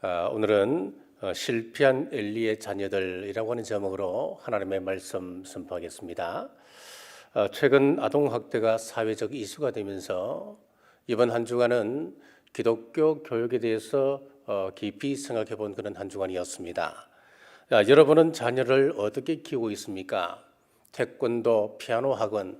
오늘은 실패한 엘리의 자녀들이라고 하는 제목으로 하나님의 말씀 선포하겠습니다. 최근 아동학대가 사회적 이슈가 되면서 이번 한 주간은 기독교 교육에 대해서 깊이 생각해 본 그런 한 주간이었습니다. 여러분은 자녀를 어떻게 키우고 있습니까? 태권도, 피아노 학원,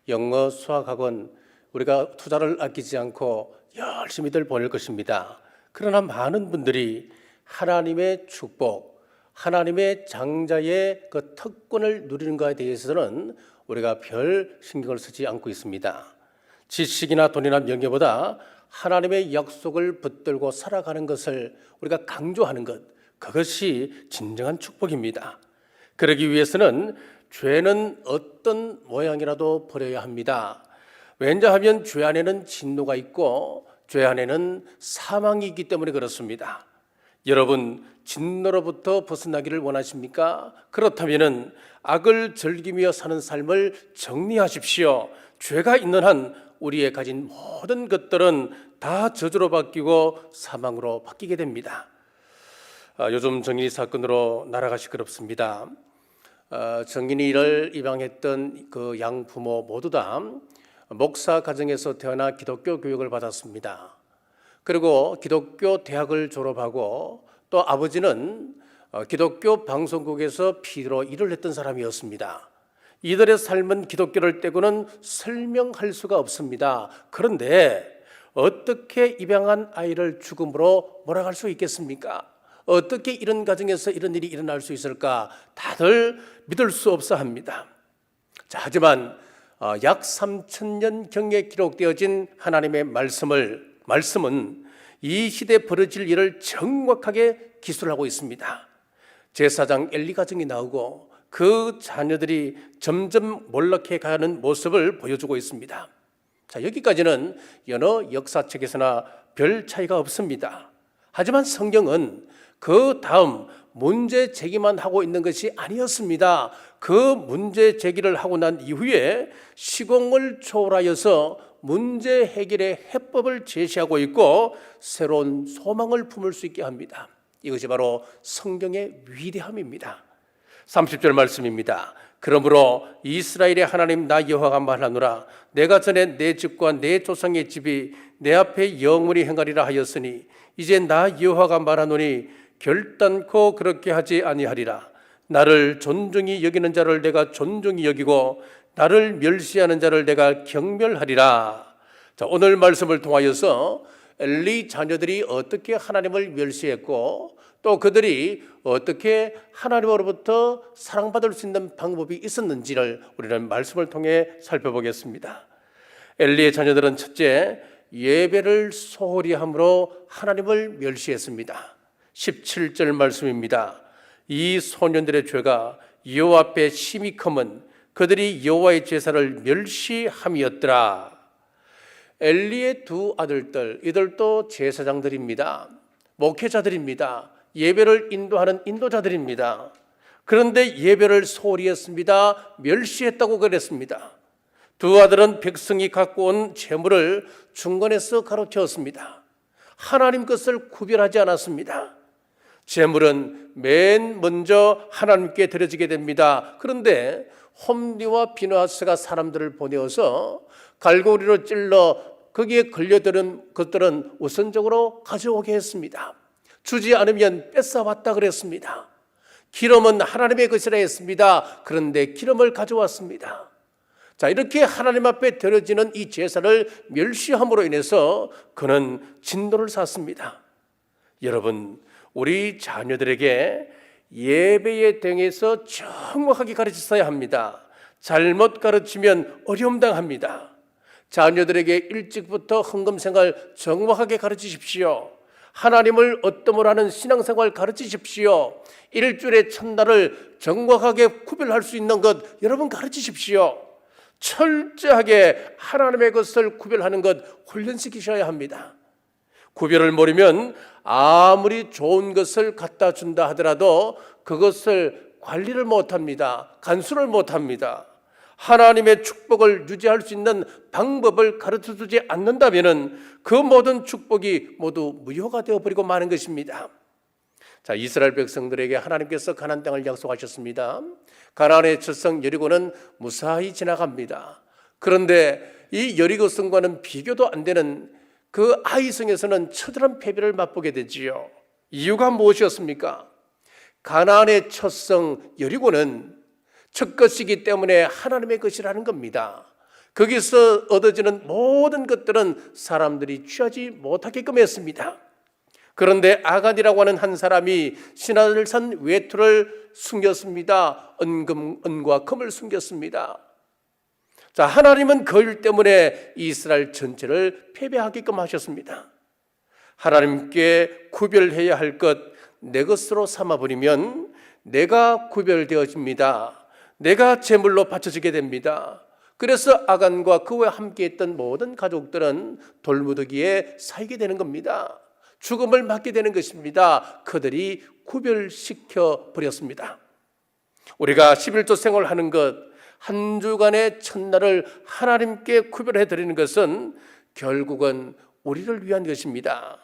영어, 수학 학원, 우리가 투자를 아끼지 않고 열심히들 보낼 것입니다. 그러나 많은 분들이 하나님의 축복, 하나님의 장자의 그 특권을 누리는 것에 대해서는 우리가 별 신경을 쓰지 않고 있습니다. 지식이나 돈이나 명예보다 하나님의 약속을 붙들고 살아가는 것을 우리가 강조하는 것, 그것이 진정한 축복입니다. 그러기 위해서는 죄는 어떤 모양이라도 버려야 합니다. 왜냐하면 죄 안에는 진노가 있고 죄 안에는 사망이 있기 때문에 그렇습니다. 여러분, 진노로부터 벗어나기를 원하십니까? 그렇다면 악을 즐기며 사는 삶을 정리하십시오. 죄가 있는 한 우리의 가진 모든 것들은 다 저주로 바뀌고 사망으로 바뀌게 됩니다. 요즘 정인이 사건으로 나라가 시끄럽습니다. 정인이를 입양했던 그 양부모 모두 다 목사 가정에서 태어나 기독교 교육을 받았습니다. 그리고 기독교 대학을 졸업하고 또 아버지는 기독교 방송국에서 PD로 일을 했던 사람이었습니다. 이들의 삶은 기독교를 떼고는 설명할 수가 없습니다. 그런데 어떻게 입양한 아이를 죽음으로 몰아갈 수 있겠습니까? 어떻게 이런 가정에서 이런 일이 일어날 수 있을까? 다들 믿을 수 없어 합니다. 하지만 약 3000년경에 기록되어진 하나님의 말씀은 이 시대에 벌어질 일을 정확하게 기술하고 있습니다. 제사장 엘리 가정이 나오고 그 자녀들이 점점 몰락해 가는 모습을 보여주고 있습니다. 여기까지는 여러 역사책에서나 별 차이가 없습니다. 하지만 성경은 그 다음 문제 제기만 하고 있는 것이 아니었습니다. 그 문제 제기를 하고 난 이후에 시공을 초월하여서 문제 해결의 해법을 제시하고 있고 새로운 소망을 품을 수 있게 합니다. 이것이 바로 성경의 위대함입니다. 30절 말씀입니다. 그러므로 이스라엘의 하나님 나 여호와가 말하노라. 내가 전에 내 집과 내 조상의 집이 내 앞에 영원히 행하리라 하였으니 이제 나 여호와가 말하노니 결단코 그렇게 하지 아니하리라. 나를 존중히 여기는 자를 내가 존중히 여기고 나를 멸시하는 자를 내가 경멸하리라. 오늘 말씀을 통하여서 엘리 자녀들이 어떻게 하나님을 멸시했고 또 그들이 어떻게 하나님으로부터 사랑받을 수 있는 방법이 있었는지를 우리는 말씀을 통해 살펴보겠습니다. 엘리의 자녀들은 첫째, 예배를 소홀히 함으로 하나님을 멸시했습니다. 17절 말씀입니다. 이 소년들의 죄가 여호와 앞에 심히 큼은 그들이 여호와의 제사를 멸시함이었더라. 엘리의 두 아들들, 이들도 제사장들입니다. 목회자들입니다. 예배를 인도하는 인도자들입니다. 그런데 예배를 소홀히 했습니다. 멸시했다고 그랬습니다. 두 아들은 백성이 갖고 온 재물을 중간에서 가로채었습니다. 하나님 것을 구별하지 않았습니다. 재물은 맨 먼저 하나님께 드려지게 됩니다. 그런데 홈리와 비느하스가 사람들을 보내어서 갈고리로 찔러 거기에 걸려드는 것들은 우선적으로 가져오게 했습니다. 주지 않으면 뺏어왔다 그랬습니다. 기름은 하나님의 것이라 했습니다. 그런데 기름을 가져왔습니다. 이렇게 하나님 앞에 드려지는 이 제사를 멸시함으로 인해서 그는 진노를 샀습니다. 여러분, 우리 자녀들에게 예배에 대해서 정확하게 가르쳤어야 합니다. 잘못 가르치면 어려움 당합니다. 자녀들에게 일찍부터 헌금생활 정확하게 가르치십시오. 하나님을 어떠므로 하는 신앙생활 가르치십시오. 일주일의 첫날을 정확하게 구별할 수 있는 것 여러분 가르치십시오. 철저하게 하나님의 것을 구별하는 것 훈련시키셔야 합니다. 구별을 모르면 아무리 좋은 것을 갖다 준다 하더라도 그것을 관리를 못합니다. 간수를 못합니다. 하나님의 축복을 유지할 수 있는 방법을 가르쳐주지 않는다면 그 모든 축복이 모두 무효가 되어버리고 마는 것입니다. 자, 이스라엘 백성들에게 하나님께서 가나안 땅을 약속하셨습니다. 가나안의 첫 성 여리고는 무사히 지나갑니다. 그런데 이 여리고 성과는 비교도 안 되는 그 아이성에서는 처절한 패배를 맛보게 되지요. 이유가 무엇이었습니까? 가나안의 첫 성 여리고는 첫 것이기 때문에 하나님의 것이라는 겁니다. 거기서 얻어지는 모든 것들은 사람들이 취하지 못하게끔 했습니다. 그런데 아간이라고 하는 한 사람이 신하들 산 외투를 숨겼습니다. 은과 금을 숨겼습니다. 자, 하나님은 그 일 때문에 이스라엘 전체를 패배하게끔 하셨습니다. 하나님께 구별해야 할 것 내 것으로 삼아버리면 내가 구별되어집니다. 내가 제물로 바쳐지게 됩니다. 그래서 아간과 그와 함께했던 모든 가족들은 돌무더기에 쌓이게 되는 겁니다. 죽음을 맞게 되는 것입니다. 그들이 구별시켜 버렸습니다. 우리가 11조 생활하는 것, 한 주간의 첫날을 하나님께 구별해 드리는 것은 결국은 우리를 위한 것입니다.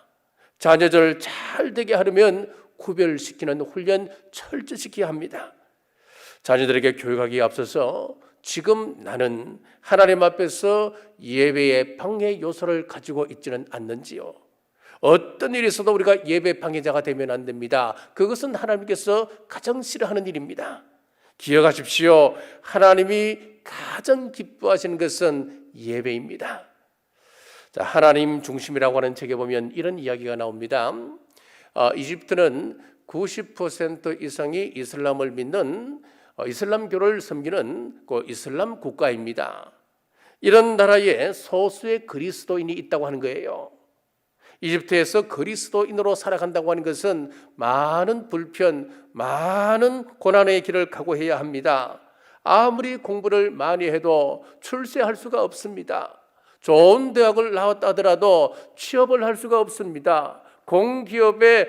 자녀들 잘 되게 하려면 구별시키는 훈련 철저시켜야 합니다. 자녀들에게 교육하기에 앞서서 지금 나는 하나님 앞에서 예배의 방해 요소를 가지고 있지는 않는지요. 어떤 일이 있어도 우리가 예배 방해자가 되면 안 됩니다. 그것은 하나님께서 가장 싫어하는 일입니다. 기억하십시오. 하나님이 가장 기뻐하시는 것은 예배입니다. 자, 하나님 중심이라고 하는 책에 보면 이런 이야기가 나옵니다. 이집트는 90% 이상이 이슬람을 믿는 이슬람교를 섬기는 그 이슬람 국가입니다. 이런 나라에 소수의 그리스도인이 있다고 하는 거예요. 이집트에서 그리스도인으로 살아간다고 하는 것은 많은 불편, 많은 고난의 길을 각오해야 합니다. 아무리 공부를 많이 해도 출세할 수가 없습니다. 좋은 대학을 나왔다 하더라도 취업을 할 수가 없습니다. 공기업에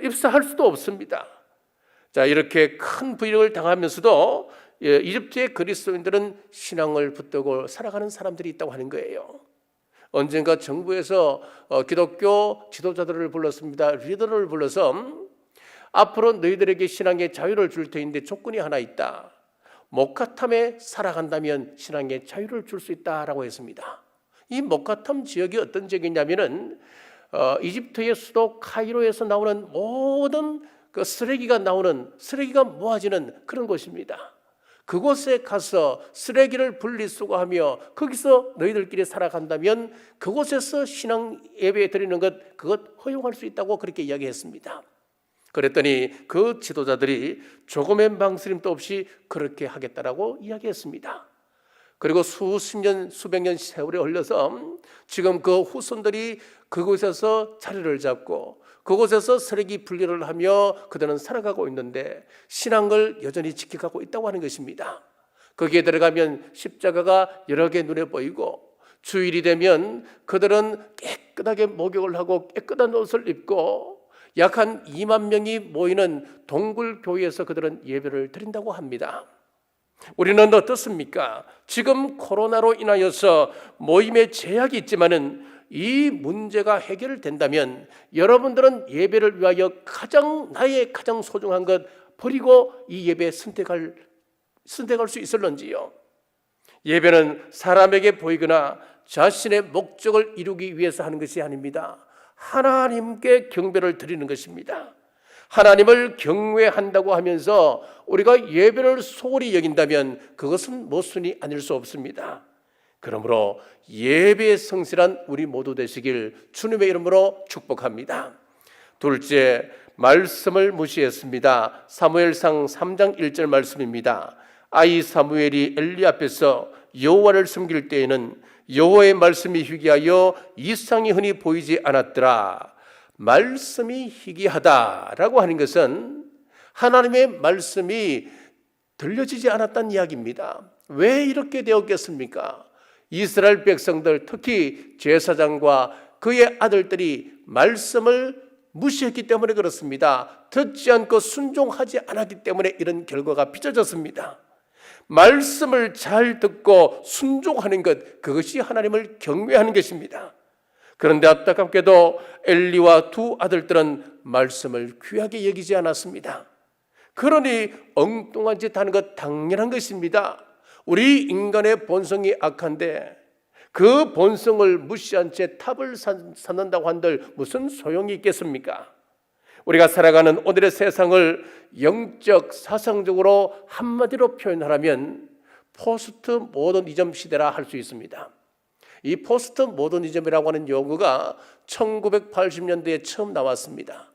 입사할 수도 없습니다. 자, 이렇게 큰 부역을 당하면서도 이집트의 그리스도인들은 신앙을 붙들고 살아가는 사람들이 있다고 하는 거예요. 언젠가 정부에서 기독교 지도자들을 불렀습니다. 리더를 불러서 앞으로 너희들에게 신앙의 자유를 줄 터인데 조건이 하나 있다. 목카탐에 살아간다면 신앙의 자유를 줄 수 있다라고 했습니다. 이 목카탐 지역이 어떤 지역이냐면은 이집트의 수도 카이로에서 나오는 모든 그 쓰레기가 모아지는 그런 곳입니다. 그곳에 가서 쓰레기를 분리수거하며 거기서 너희들끼리 살아간다면 그곳에서 신앙 예배 드리는 것 그것 허용할 수 있다고 그렇게 이야기했습니다. 그랬더니 그 지도자들이 조금의 망설임도 없이 그렇게 하겠다라고 이야기했습니다. 그리고 수십 년, 수백 년 세월이 흘러서 지금 그 후손들이 그곳에서 자리를 잡고 그곳에서 쓰레기 분리를 하며 그들은 살아가고 있는데 신앙을 여전히 지켜가고 있다고 하는 것입니다. 거기에 들어가면 십자가가 여러 개 눈에 보이고 주일이 되면 그들은 깨끗하게 목욕을 하고 깨끗한 옷을 입고 약 한 2만 명이 모이는 동굴 교회에서 그들은 예배를 드린다고 합니다. 우리는 어떻습니까? 지금 코로나로 인하여서 모임에 제약이 있지만은 이 문제가 해결된다면 여러분들은 예배를 위하여 나의 가장 소중한 것 버리고 이 예배에 선택할 수 있을런지요? 예배는 사람에게 보이거나 자신의 목적을 이루기 위해서 하는 것이 아닙니다. 하나님께 경배를 드리는 것입니다. 하나님을 경외한다고 하면서 우리가 예배를 소홀히 여긴다면 그것은 모순이 아닐 수 없습니다. 그러므로 예배에 성실한 우리 모두 되시길 주님의 이름으로 축복합니다. 둘째, 말씀을 무시했습니다. 사무엘상 3장 1절 말씀입니다. 아이 사무엘이 엘리 앞에서 여호와를 섬길 때에는 여호와의 말씀이 희귀하여 이상이 흔히 보이지 않았더라. 말씀이 희귀하다라고 하는 것은 하나님의 말씀이 들려지지 않았다는 이야기입니다. 왜 이렇게 되었겠습니까? 이스라엘 백성들, 특히 제사장과 그의 아들들이 말씀을 무시했기 때문에 그렇습니다. 듣지 않고 순종하지 않았기 때문에 이런 결과가 빚어졌습니다. 말씀을 잘 듣고 순종하는 것, 그것이 하나님을 경외하는 것입니다. 그런데 안타깝게도 엘리와 두 아들들은 말씀을 귀하게 여기지 않았습니다. 그러니 엉뚱한 짓 하는 것 당연한 것입니다. 우리 인간의 본성이 악한데 그 본성을 무시한 채 탑을 쌓는다고 한들 무슨 소용이 있겠습니까? 우리가 살아가는 오늘의 세상을 영적 사상적으로 한마디로 표현하라면 포스트 모더니즘 시대라 할 수 있습니다. 이 포스트 모더니즘이라고 하는 용어가 1980년대에 처음 나왔습니다.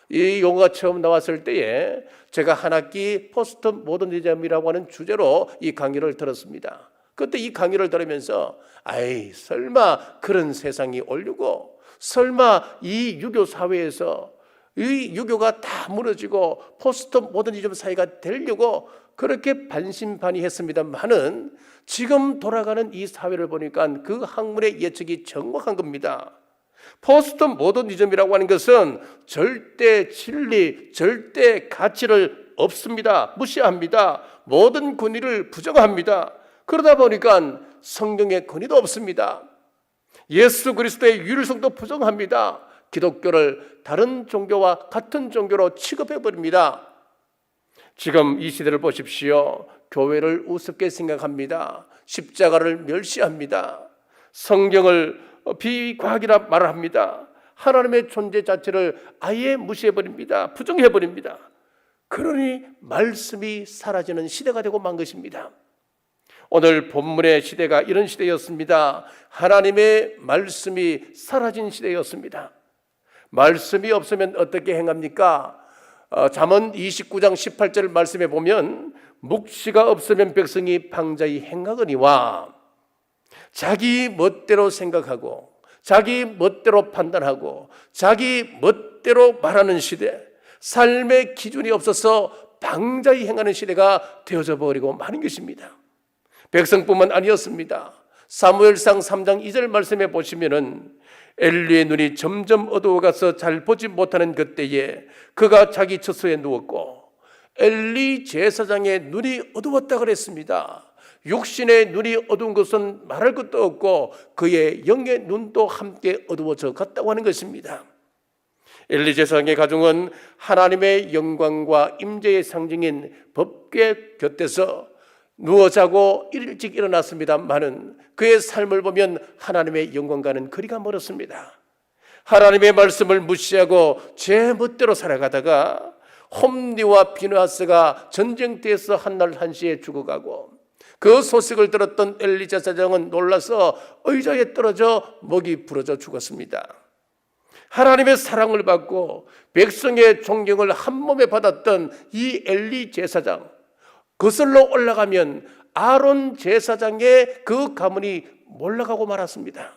이 용어가 처음 나왔을 때에 제가 한 학기 포스트 모더니즘이라고 하는 주제로 이 강의를 들었습니다. 그때 이 강의를 들으면서 설마 그런 세상이 오려고, 설마 이 유교 사회에서 이 유교가 다 무너지고 포스트 모더니즘 사회가 되려고 그렇게 반신반의했습니다만은 지금 돌아가는 이 사회를 보니까 그 학문의 예측이 정확한 겁니다. 포스트 모더니즘이라고 하는 것은 절대 진리, 절대 가치를 없습니다. 무시합니다. 모든 권위를 부정합니다. 그러다 보니까 성경의 권위도 없습니다. 예수 그리스도의 유일성도 부정합니다. 기독교를 다른 종교와 같은 종교로 취급해버립니다. 지금 이 시대를 보십시오. 교회를 우습게 생각합니다. 십자가를 멸시합니다. 성경을 비과학이라 말합니다. 하나님의 존재 자체를 아예 무시해버립니다. 부정해버립니다. 그러니 말씀이 사라지는 시대가 되고 만 것입니다. 오늘 본문의 시대가 이런 시대였습니다. 하나님의 말씀이 사라진 시대였습니다. 말씀이 없으면 어떻게 행합니까? 잠언 29장 18절 말씀에 보면 묵시가 없으면 백성이 방자히 행하거니와, 자기 멋대로 생각하고 자기 멋대로 판단하고 자기 멋대로 말하는 시대, 삶의 기준이 없어서 방자히 행하는 시대가 되어져 버리고 마는 것입니다. 백성뿐만 아니었습니다. 사무엘상 3장 2절 말씀에 보시면은 엘리의 눈이 점점 어두워가서 잘 보지 못하는 그때에 그가 자기 처소에 누웠고, 엘리 제사장의 눈이 어두웠다 그랬습니다. 육신의 눈이 어두운 것은 말할 것도 없고 그의 영의 눈도 함께 어두워져 갔다고 하는 것입니다. 엘리 제사장의 가정은 하나님의 영광과 임재의 상징인 법궤 곁에서 누워 자고 일찍 일어났습니다만은 그의 삶을 보면 하나님의 영광과는 거리가 멀었습니다. 하나님의 말씀을 무시하고 제 멋대로 살아가다가 홈리와 비느하스가 전쟁터에서 한날 한시에 죽어가고, 그 소식을 들었던 엘리 제사장은 놀라서 의자에 떨어져 목이 부러져 죽었습니다. 하나님의 사랑을 받고 백성의 존경을 한 몸에 받았던 이 엘리 제사장, 거슬러 올라가면 아론 제사장의 그 가문이 몰락하고 말았습니다.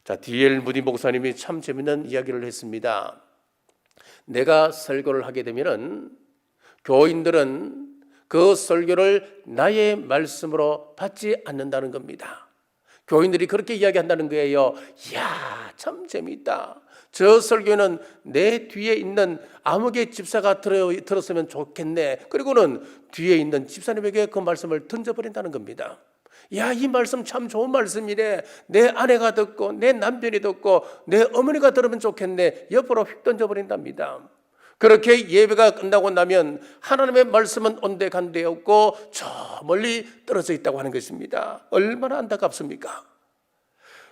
자, D.L. 무디 목사님이 참 재밌는 이야기를 했습니다. 내가 설교를 하게 되면은 교인들은 그 설교를 나의 말씀으로 받지 않는다는 겁니다. 교인들이 그렇게 이야기한다는 거예요. 이야, 참 재미있다. 저 설교는 내 뒤에 있는 아무개 집사가 들었으면 좋겠네. 그리고는 뒤에 있는 집사님에게 그 말씀을 던져버린다는 겁니다. 야, 이 말씀 참 좋은 말씀이래. 내 아내가 듣고 내 남편이 듣고 내 어머니가 들으면 좋겠네. 옆으로 휙 던져버린답니다. 그렇게 예배가 끝나고 나면 하나님의 말씀은 온데간데 없고 저 멀리 떨어져 있다고 하는 것입니다. 얼마나 안타깝습니까?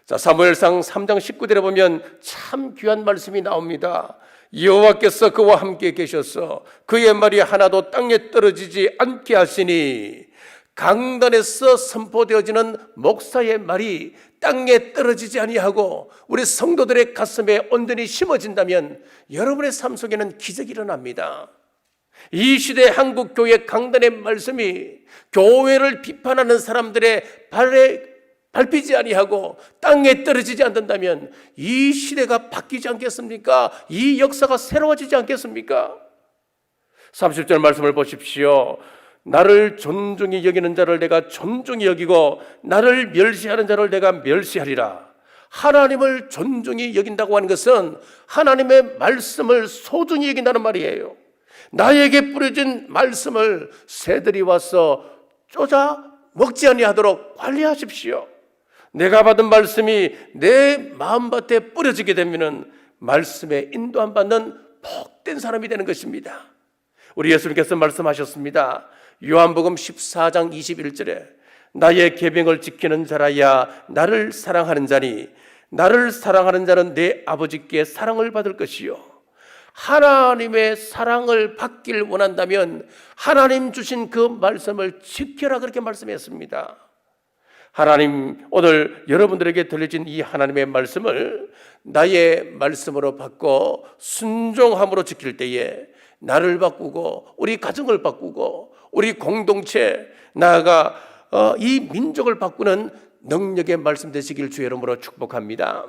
자, 사무엘상 3장 19절에 보면 참 귀한 말씀이 나옵니다. 여호와께서 그와 함께 계셔서 그의 말이 하나도 땅에 떨어지지 않게 하시니, 강단에서 선포되어지는 목사의 말이 땅에 떨어지지 아니하고 우리 성도들의 가슴에 온전히 심어진다면 여러분의 삶 속에는 기적이 일어납니다. 이 시대 한국 교회 강단의 말씀이 교회를 비판하는 사람들의 발에 밟히지 아니하고 땅에 떨어지지 않는다면 이 시대가 바뀌지 않겠습니까? 이 역사가 새로워지지 않겠습니까? 30절 말씀을 보십시오. 나를 존중히 여기는 자를 내가 존중히 여기고 나를 멸시하는 자를 내가 멸시하리라. 하나님을 존중히 여긴다고 하는 것은 하나님의 말씀을 소중히 여긴다는 말이에요. 나에게 뿌려진 말씀을 새들이 와서 쫓아 먹지 아니하도록 관리하십시오. 내가 받은 말씀이 내 마음밭에 뿌려지게 되면 말씀에 인도함 받는 복된 사람이 되는 것입니다. 우리 예수님께서 말씀하셨습니다. 요한복음 14장 21절에 나의 계명을 지키는 자라야 나를 사랑하는 자니 나를 사랑하는 자는 내 아버지께 사랑을 받을 것이요, 하나님의 사랑을 받길 원한다면 하나님 주신 그 말씀을 지켜라, 그렇게 말씀했습니다. 하나님, 오늘 여러분들에게 들려진 이 하나님의 말씀을 나의 말씀으로 바꿔 순종함으로 지킬 때에 나를 바꾸고 우리 가정을 바꾸고 우리 공동체, 나아가 이 민족을 바꾸는 능력의 말씀 되시길 주의 이름으로 축복합니다.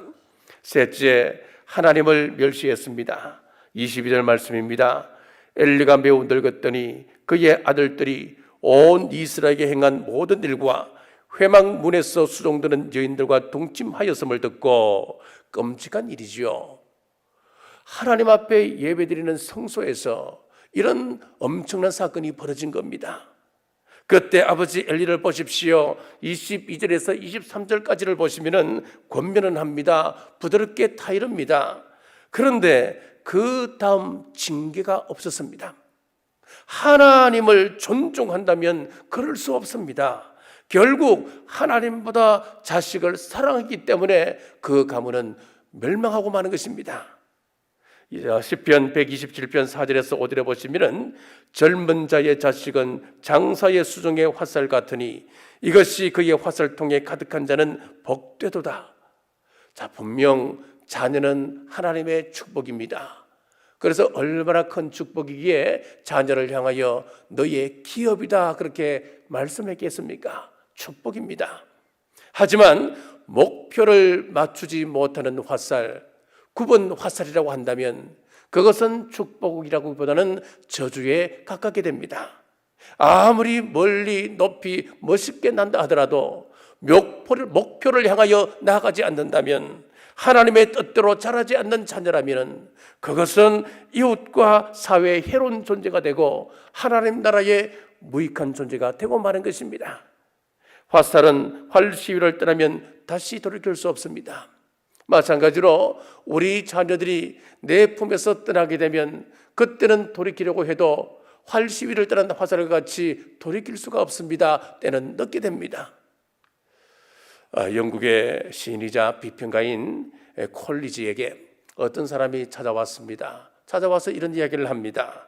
셋째, 하나님을 멸시했습니다. 22절 말씀입니다. 엘리가 매우 늙었더니 그의 아들들이 온 이스라엘에게 행한 모든 일과 회막문에서 수종드는 여인들과 동침하였음을 듣고, 끔찍한 일이지요. 하나님 앞에 예배드리는 성소에서 이런 엄청난 사건이 벌어진 겁니다. 그때 아버지 엘리를 보십시오. 22절에서 23절까지를 보시면은 권면은 합니다. 부드럽게 타이릅니다. 그런데 그 다음 징계가 없었습니다. 하나님을 존중한다면 그럴 수 없습니다. 결국 하나님보다 자식을 사랑했기 때문에 그 가문은 멸망하고 마는 것입니다. 시편 127편 4절에서 5절에 보시면은 젊은 자의 자식은 장사의 수종의 화살 같으니 이것이 그의 화살통에 가득한 자는 복되도다. 자, 분명 자녀는 하나님의 축복입니다. 그래서 얼마나 큰 축복이기에 자녀를 향하여 너의 기업이다, 그렇게 말씀했겠습니까? 축복입니다. 하지만 목표를 맞추지 못하는 화살, 9번 화살이라고 한다면 그것은 축복이라기보다는 저주에 가깝게 됩니다. 아무리 멀리 높이 멋있게 난다 하더라도 목표를 향하여 나아가지 않는다면, 하나님의 뜻대로 자라지 않는 자녀라면 그것은 이웃과 사회에 해로운 존재가 되고 하나님 나라에 무익한 존재가 되고 마는 것입니다. 화살은 활 시위를 떠나면 다시 돌이킬 수 없습니다. 마찬가지로 우리 자녀들이 내 품에서 떠나게 되면 그때는 돌이키려고 해도 활 시위를 떠난 화살과 같이 돌이킬 수가 없습니다. 때는 늦게 됩니다. 영국의 시인이자 비평가인 콜리지에게 어떤 사람이 찾아왔습니다. 찾아와서 이런 이야기를 합니다.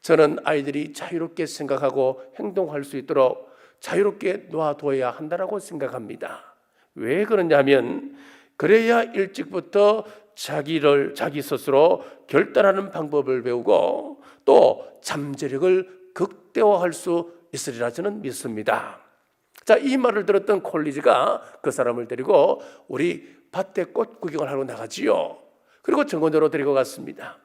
저는 아이들이 자유롭게 생각하고 행동할 수 있도록 자유롭게 놔둬야 한다고 생각합니다. 왜 그러냐면 그래야 일찍부터 자기 스스로 결단하는 방법을 배우고 또 잠재력을 극대화할 수 있으리라 저는 믿습니다. 자, 이 말을 들었던 콜리지가 그 사람을 데리고 우리 밭에 꽃 구경을 하러 나가지요. 그리고 정원으로 데리고 갔습니다.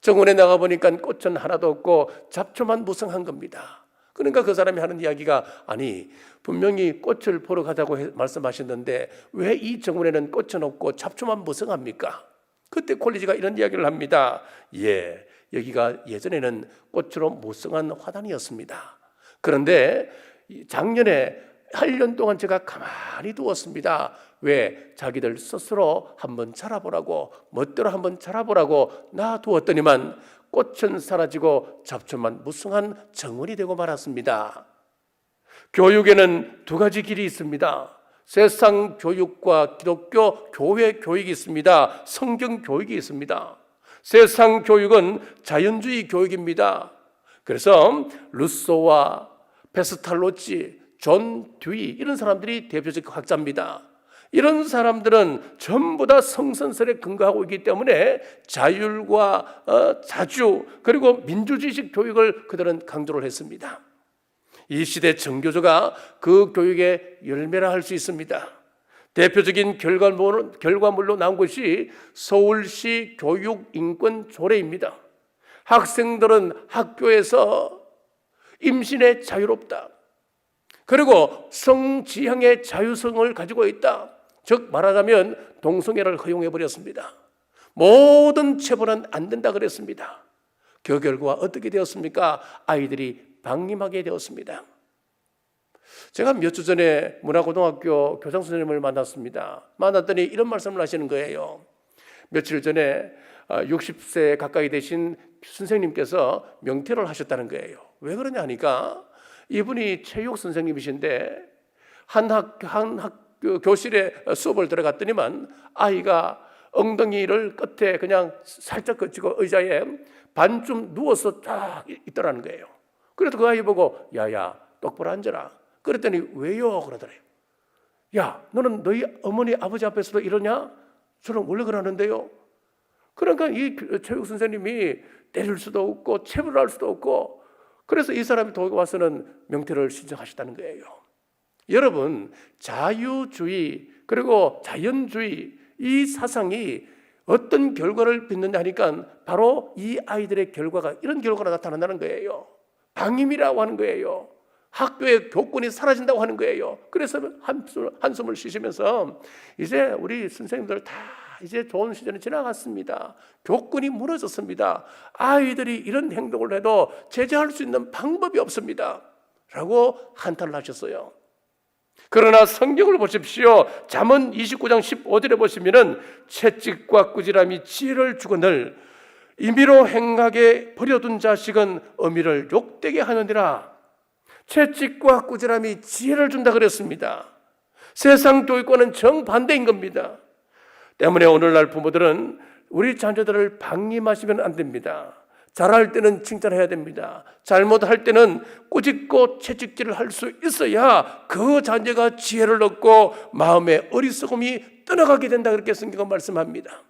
정원에 나가 보니까 꽃은 하나도 없고 잡초만 무성한 겁니다. 그러니까 그 사람이 하는 이야기가, 아니 분명히 꽃을 보러 가자고 말씀하셨는데 왜 이 정원에는 꽃은 없고 잡초만 무성합니까? 그때 콜리지가 이런 이야기를 합니다. 예, 여기가 예전에는 꽃으로 무성한 화단이었습니다. 그런데 작년에 8년 동안 제가 가만히 두었습니다. 왜? 자기들 스스로 한번 자라보라고, 멋대로 한번 자라보라고 놔두었더니만 꽃은 사라지고 잡초만 무성한 정원이 되고 말았습니다. 교육에는 두 가지 길이 있습니다. 세상 교육과 기독교 교회 교육이 있습니다. 성경 교육이 있습니다. 세상 교육은 자연주의 교육입니다. 그래서 루소와 페스탈로치, 존 듀이 이런 사람들이 대표적 학자입니다. 이런 사람들은 전부 다 성선설에 근거하고 있기 때문에 자율과 자주 그리고 민주주의식 교육을 그들은 강조를 했습니다. 이 시대 정교조가 그 교육의 열매라 할 수 있습니다. 대표적인 결과물로 나온 것이 서울시 교육인권조례입니다. 학생들은 학교에서 임신에 자유롭다. 그리고 성지향의 자유성을 가지고 있다. 즉 말하자면 동성애를 허용해버렸습니다. 모든 체벌은 안 된다 그랬습니다. 그 결과 어떻게 되었습니까? 아이들이 방임하게 되었습니다. 제가 몇 주 전에 문화고등학교 교장 선생님을 만났습니다. 만났더니 이런 말씀을 하시는 거예요. 며칠 전에 60세 가까이 되신 선생님께서 명퇴를 하셨다는 거예요. 왜 그러냐 하니까 이분이 체육 선생님이신데 한 교실에 수업을 들어갔더니만 아이가 엉덩이를 끝에 그냥 살짝 거치고 의자에 반쯤 누워서 딱 있더라는 거예요. 그래서 그 아이 보고 야야 똑바로 앉아라. 그랬더니 왜요? 그러더래요. 야 너는 너희 어머니 아버지 앞에서도 이러냐? 저는 원래 그러는데요. 그러니까 이 체육 선생님이 때릴 수도 없고 체벌할 수도 없고 그래서 이 사람이 도에 와서는 명퇴를 신청하셨다는 거예요. 여러분 자유주의 그리고 자연주의 이 사상이 어떤 결과를 빚느냐 하니까 바로 이 아이들의 결과가 이런 결과가 나타난다는 거예요. 방임이라고 하는 거예요. 학교의 교권이 사라진다고 하는 거예요. 그래서 한숨을 쉬시면서 이제 우리 선생님들 다 이제 좋은 시절이 지나갔습니다. 교권이 무너졌습니다. 아이들이 이런 행동을 해도 제재할 수 있는 방법이 없습니다. 라고 한탄을 하셨어요. 그러나 성경을 보십시오. 잠언 29장 15절에 보시면은 채찍과 꾸지람이 지혜를 주거늘 임의로 행하게 버려둔 자식은 어미를 욕되게 하느니라. 채찍과 꾸지람이 지혜를 준다 그랬습니다. 세상 교육과는 정반대인 겁니다. 때문에 오늘날 부모들은 우리 자녀들을 방임하시면 안 됩니다. 잘할 때는 칭찬해야 됩니다. 잘못할 때는 꾸짖고 채찍질을 할 수 있어야 그 자녀가 지혜를 얻고 마음의 어리석음이 떠나가게 된다 그렇게 성경은 말씀합니다.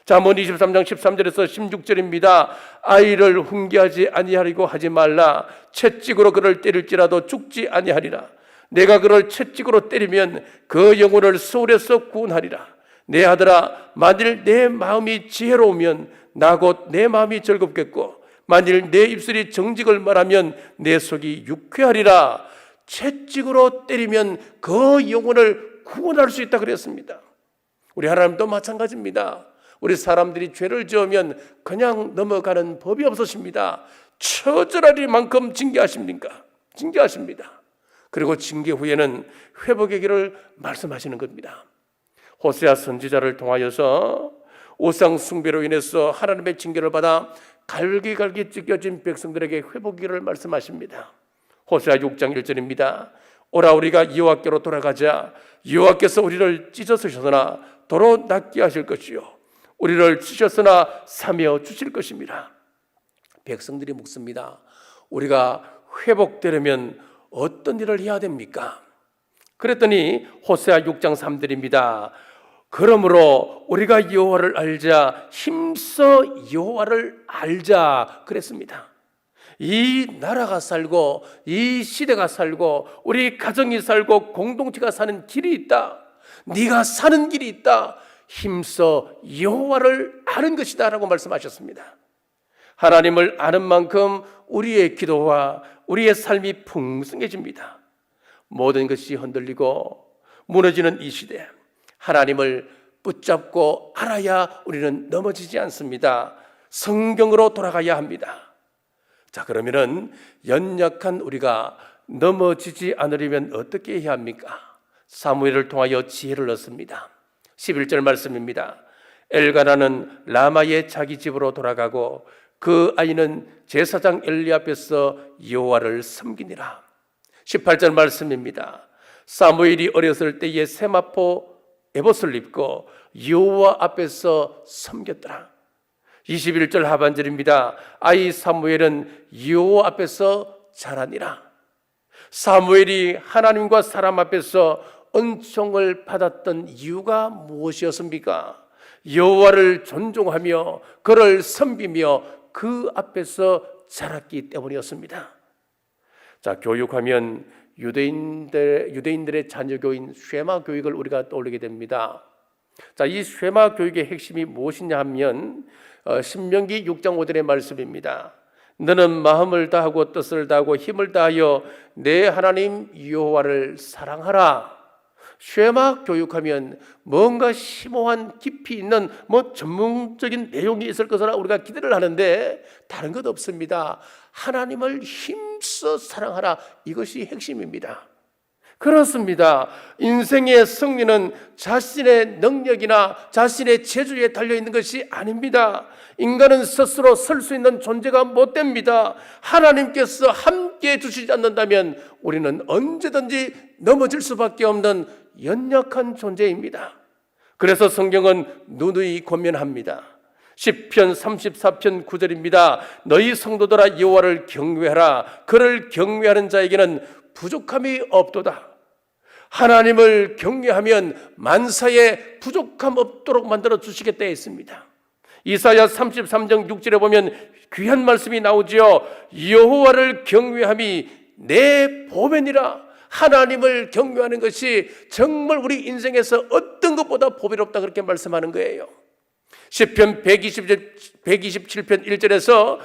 잠언 23장 13절에서 16절입니다. 아이를 훈계하지 아니하려고 하지 말라. 채찍으로 그를 때릴지라도 죽지 아니하리라. 내가 그를 채찍으로 때리면 그 영혼을 소울에서 구원하리라. 내 아들아 만일 내 마음이 지혜로우면 나 곧 내 마음이 즐겁겠고 만일 내 입술이 정직을 말하면 내 속이 유쾌하리라. 채찍으로 때리면 그 영혼을 구원할 수 있다 그랬습니다. 우리 하나님도 마찬가지입니다. 우리 사람들이 죄를 지으면 그냥 넘어가는 법이 없으십니다. 처절하리만큼 징계하십니까? 징계하십니다. 그리고 징계 후에는 회복의 길을 말씀하시는 겁니다. 호세아 선지자를 통하여서 우상 숭배로 인해서 하나님의 징계를 받아 갈기갈기 찢겨진 백성들에게 회복기를 말씀하십니다. 호세아 6장 1절입니다. 오라 우리가 여호와께로 돌아가자. 여호와께서 우리를 찢어서셨으나 도로 낫게 하실 것이요 우리를 치셨으나 사며 주실 것입니다. 백성들이 묻습니다. 우리가 회복되려면 어떤 일을 해야 됩니까? 그랬더니 호세아 6장 3절입니다. 그러므로 우리가 여호와를 알자 힘써 여호와를 알자 그랬습니다. 이 나라가 살고 이 시대가 살고 우리 가정이 살고 공동체가 사는 길이 있다. 네가 사는 길이 있다. 힘써 여호와를 아는 것이다 라고 말씀하셨습니다. 하나님을 아는 만큼 우리의 기도와 우리의 삶이 풍성해집니다. 모든 것이 흔들리고 무너지는 이 시대 하나님을 붙잡고 알아야 우리는 넘어지지 않습니다. 성경으로 돌아가야 합니다. 자, 그러면은 연약한 우리가 넘어지지 않으려면 어떻게 해야 합니까? 사무엘을 통하여 지혜를 얻습니다. 11절 말씀입니다. 엘가나는 라마의 자기 집으로 돌아가고 그 아이는 제사장 엘리 앞에서 여호와를 섬기니라. 18절 말씀입니다. 사무엘이 어렸을 때에 세마포 에봇을 입고 여호와 앞에서 섬겼더라. 21절 하반절입니다. 아이 사무엘은 여호와 앞에서 자라니라. 사무엘이 하나님과 사람 앞에서 은총을 받았던 이유가 무엇이었습니까? 여호와를 존중하며 그를 섬기며 그 앞에서 자랐기 때문이었습니다. 자, 교육하면 유대인들의 자녀교인 쉐마 교육을 우리가 떠올리게 됩니다. 자, 이 쉐마 교육의 핵심이 무엇이냐 하면 신명기 6장 5절의 말씀입니다. 너는 마음을 다하고 뜻을 다하고 힘을 다하여 내 하나님 여호와를 사랑하라. 쉐마 교육하면 뭔가 심오한 깊이 있는 전문적인 내용이 있을 것으로 우리가 기대를 하는데 다른 것 없습니다. 하나님을 힘써 사랑하라. 이것이 핵심입니다. 그렇습니다. 인생의 승리는 자신의 능력이나 자신의 재주에 달려있는 것이 아닙니다. 인간은 스스로 설 수 있는 존재가 못 됩니다. 하나님께서 함께 주시지 않는다면 우리는 언제든지 넘어질 수밖에 없는 연약한 존재입니다. 그래서 성경은 누누이 권면합니다. 시편 34편 9절입니다. 너희 성도들아 여호와를 경외하라. 그를 경외하는 자에게는 부족함이 없도다. 하나님을 경외하면 만사에 부족함 없도록 만들어 주시겠다 했습니다. 이사야 33장 6절에 보면 귀한 말씀이 나오지요. 여호와를 경외함이 내 보배니라. 하나님을 경외하는 것이 정말 우리 인생에서 어떤 것보다 보배롭다 그렇게 말씀하는 거예요. 시편 127편 1절에서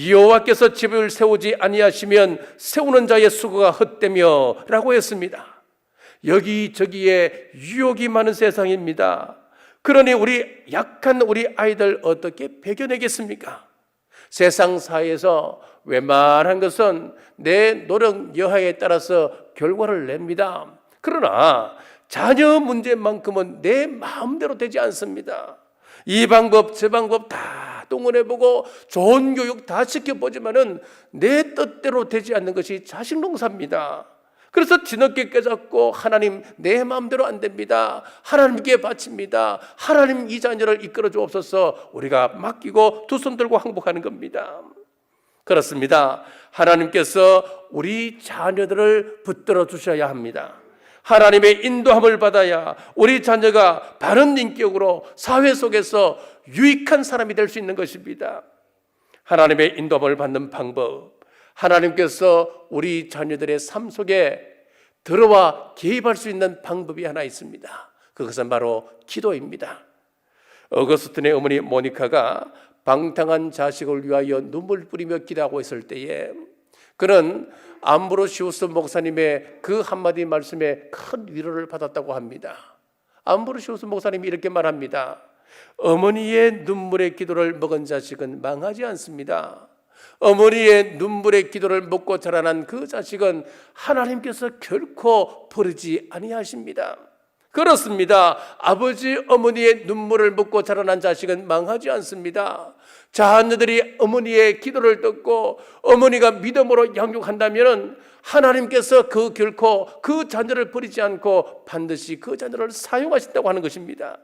여호와께서 집을 세우지 아니하시면 세우는 자의 수고가 헛되며 라고 했습니다. 여기저기에 유혹이 많은 세상입니다. 그러니 우리 약한 우리 아이들 어떻게 배겨내겠습니까? 세상 사회에서 웬만한 것은 내 노력 여하에 따라서 결과를 냅니다. 그러나 자녀 문제만큼은 내 마음대로 되지 않습니다. 이 방법 저 방법 다 동원해보고 좋은 교육 다 시켜보지만은 내 뜻대로 되지 않는 것이 자식 농사입니다. 그래서 뒤늦게 깨닫고 하나님 내 마음대로 안 됩니다. 하나님께 바칩니다. 하나님 이 자녀를 이끌어 주옵소서. 우리가 맡기고 두 손 들고 항복하는 겁니다. 그렇습니다. 하나님께서 우리 자녀들을 붙들어 주셔야 합니다. 하나님의 인도함을 받아야 우리 자녀가 바른 인격으로 사회 속에서 유익한 사람이 될 수 있는 것입니다. 하나님의 인도함을 받는 방법, 하나님께서 우리 자녀들의 삶 속에 들어와 개입할 수 있는 방법이 하나 있습니다. 그것은 바로 기도입니다. 어거스틴의 어머니 모니카가 방탕한 자식을 위하여 눈물 뿌리며 기도하고 있을 때에 그는 암브로시우스 목사님의 그 한마디 말씀에 큰 위로를 받았다고 합니다. 암브로시우스 목사님이 이렇게 말합니다. 어머니의 눈물의 기도를 먹은 자식은 망하지 않습니다. 어머니의 눈물의 기도를 먹고 자라난 그 자식은 하나님께서 결코 버리지 아니하십니다. 그렇습니다. 아버지 어머니의 눈물을 먹고 자라난 자식은 망하지 않습니다. 자녀들이 어머니의 기도를 듣고 어머니가 믿음으로 양육한다면 하나님께서 결코 그 자녀를 버리지 않고 반드시 그 자녀를 사용하신다고 하는 것입니다.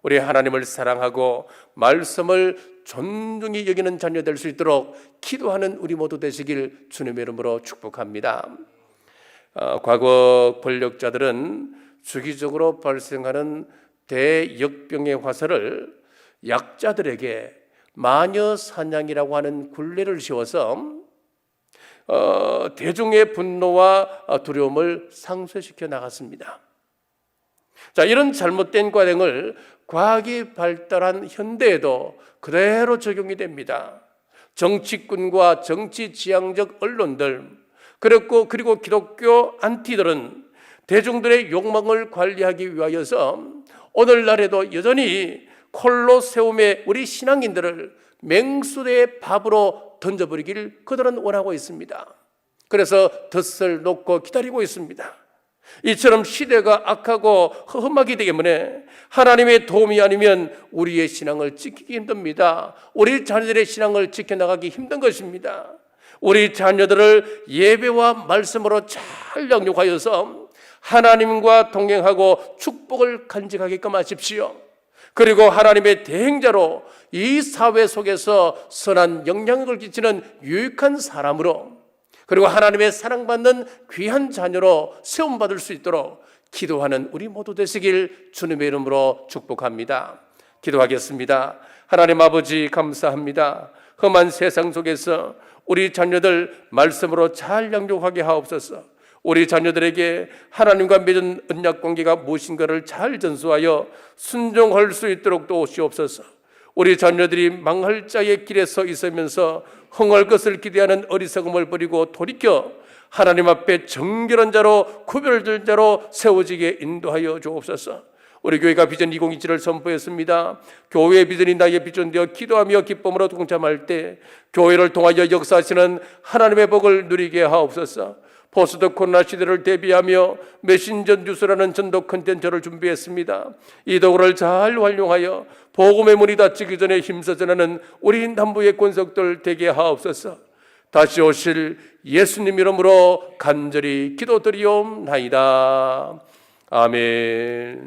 우리 하나님을 사랑하고 말씀을 존중히 여기는 자녀 될 수 있도록 기도하는 우리 모두 되시길 주님의 이름으로 축복합니다. 과거 권력자들은 주기적으로 발생하는 대역병의 화살을 약자들에게 마녀 사냥이라고 하는 굴레를 씌워서 대중의 분노와 두려움을 상쇄시켜 나갔습니다. 자, 이런 잘못된 관행을 과학이 발달한 현대에도 그대로 적용이 됩니다. 정치꾼과 정치 지향적 언론들 그리고 기독교 안티들은 대중들의 욕망을 관리하기 위하여서 오늘날에도 여전히 콜로세움에 우리 신앙인들을 맹수의 밥으로 던져버리길 그들은 원하고 있습니다. 그래서 덫을 놓고 기다리고 있습니다. 이처럼 시대가 악하고 험하기 때문에 하나님의 도움이 아니면 우리의 신앙을 지키기 힘듭니다. 우리 자녀들의 신앙을 지켜나가기 힘든 것입니다. 우리 자녀들을 예배와 말씀으로 잘 양육하여서 하나님과 동행하고 축복을 간직하게끔 하십시오. 그리고 하나님의 대행자로 이 사회 속에서 선한 영향력을 끼치는 유익한 사람으로 그리고 하나님의 사랑받는 귀한 자녀로 세움받을 수 있도록 기도하는 우리 모두 되시길 주님의 이름으로 축복합니다. 기도하겠습니다. 하나님 아버지 감사합니다. 험한 세상 속에서 우리 자녀들 말씀으로 잘 양육하게 하옵소서. 우리 자녀들에게 하나님과 맺은 언약관계가 무엇인가를 잘 전수하여 순종할 수 있도록 도우시옵소서. 우리 자녀들이 망할 자의 길에 서 있으면서 흥할 것을 기대하는 어리석음을 버리고 돌이켜 하나님 앞에 정결한 자로 구별된 자로 세워지게 인도하여 주옵소서. 우리 교회가 비전 2027을 선포했습니다. 교회의 비전이 나의 비전 되어 기도하며 기쁨으로 동참할 때 교회를 통하여 역사하시는 하나님의 복을 누리게 하옵소서. 포스트 코로나 시대를 대비하며 메신저 뉴스라는 전도 콘텐츠를 준비했습니다. 이 도구를 잘 활용하여 복음의 문이 닫히기 전에 힘써 전하는 우리 남부의 권속들 되게 하옵소서. 다시 오실 예수님 이름으로 간절히 기도드리옵나이다. 아멘.